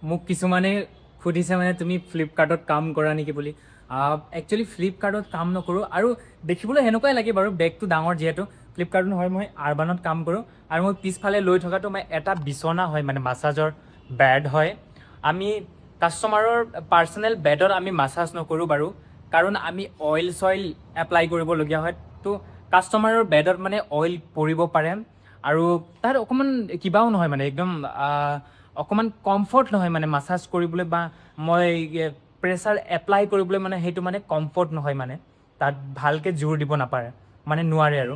মোক কিছুমানে সুধিছে মানে তুমি ফ্লিপকাৰ্টত কাম কৰা নেকি বুলি। একচুৱেলি ফ্লিপকাৰ্টত কাম নকৰোঁ, আৰু দেখিবলৈ সেনেকুৱাই লাগে বাৰু, বেগটো ডাঙৰ যিহেতু। ফ্লিপকাৰ্টত নহয়, মই আৰবানত কাম কৰোঁ। আৰু মই পিছফালে লৈ থকাটো মানে এটা বিচনা হয়, মানে মাছাজৰ বেড হয়। আমি কাষ্টমাৰৰ পাৰ্চনেল বেডত আমি মাছাজ নকৰোঁ বাৰু, কাৰণ আমি অইল চইল এপ্লাই কৰিবলগীয়া হয়। তো কাষ্টমাৰৰ বেডত মানে অইল পৰিব পাৰে, আৰু তাত অকণমান কিবাও নহয়, মানে একদম অকণমান কমফৰ্ট নহয় মানে মাছাজ কৰিবলৈ, বা মই প্ৰেছাৰ এপ্লাই কৰিবলৈ মানে সেইটো মানে কমফৰ্ট নহয়, মানে তাত ভালকৈ জোৰ দিব নাপাৰে, মানে নোৱাৰে আৰু।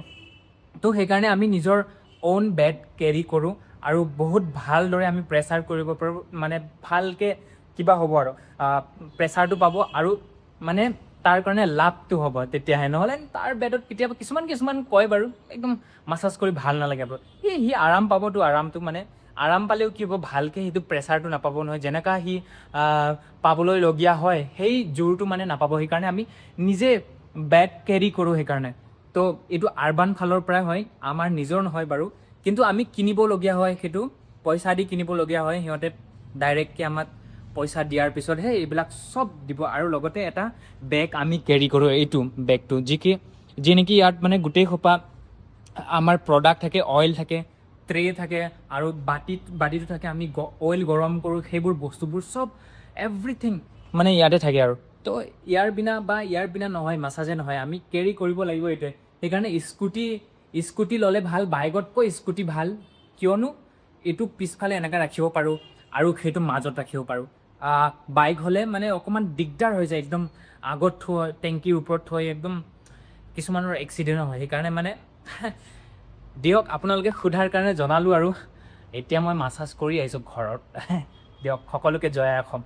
তো সেইকাৰণে আমি নিজৰ অ'ন বেড কেৰি কৰোঁ, আৰু বহুত ভালদৰে আমি প্ৰেছাৰ কৰিব পাৰোঁ, মানে ভালকৈ কিবা হ'ব আৰু প্ৰেছাৰটো পাব, আৰু মানে তাৰ কাৰণে লাভটো হ'ব তেতিয়াহে। নহ'লে তাৰ বেডত কেতিয়াবা কিছুমান কয় বাৰু, একদম মাছাজ কৰি ভাল নালাগে বাৰু। সি আৰাম পাবতো, আৰামটো মানে আৰাম পালেও কি হ'ব, ভালকৈ সেইটো প্ৰেছাৰটো নাপাব নহয়, যেনেকুৱা সি পাবলৈ লগীয়া হয় সেই জোৰটো মানে নাপাব। সেইকাৰণে আমি নিজে বেড কেৰি কৰোঁ সেইকাৰণে। তো এইটো আৰবান ফালৰ পৰাই হয়, আমাৰ নিজৰ নহয় বাৰু, কিন্তু আমি কিনিবলগীয়া হয়, সেইটো পইচা দি কিনিবলগীয়া হয়। সিহঁতে ডাইৰেক্টকৈ আমাক পইচা দিয়াৰ পিছতহে এইবিলাক চব দিব, আৰু লগতে এটা বেগ আমি কেৰি কৰোঁ, এইটো বেগটো যি নেকি ইয়াত মানে গোটেই সোপা আমাৰ প্ৰডাক্ট থাকে, অইল থাকে, ট্ৰে থাকে, আৰু বাতিটো থাকে, আমি অইল গৰম কৰোঁ, সেইবোৰ বস্তুবোৰ চব এভৰিথিং মানে ইয়াতে থাকে আৰু। তো ইয়াৰ বিনা নহয়, মাছাজে নহয়, আমি কেৰি কৰিব লাগিব এইটোৱে। সেইকাৰণে স্কুটি ল'লে ভাল, বাইকতকৈ স্কুটি ভাল, কিয়নো এইটো পিছফালে এনেকৈ ৰাখিব পাৰোঁ, আৰু সেইটো মাজত ৰাখিব পাৰোঁ। বাইক হ'লে মানে অকণমান দিগদাৰ হৈ যায়, একদম আগত থৈ, টেংকিৰ ওপৰত থৈ, একদম কিছুমানৰ এক্সিডেণ্টো হয়। সেইকাৰণে মানে দিয়ক, আপোনালোকে সোধাৰ কাৰণে জনালোঁ, আৰু এতিয়া মই মাছাজ কৰি আহিছোঁ ঘৰত। দিয়ক, সকলোকে জয় আই অসম।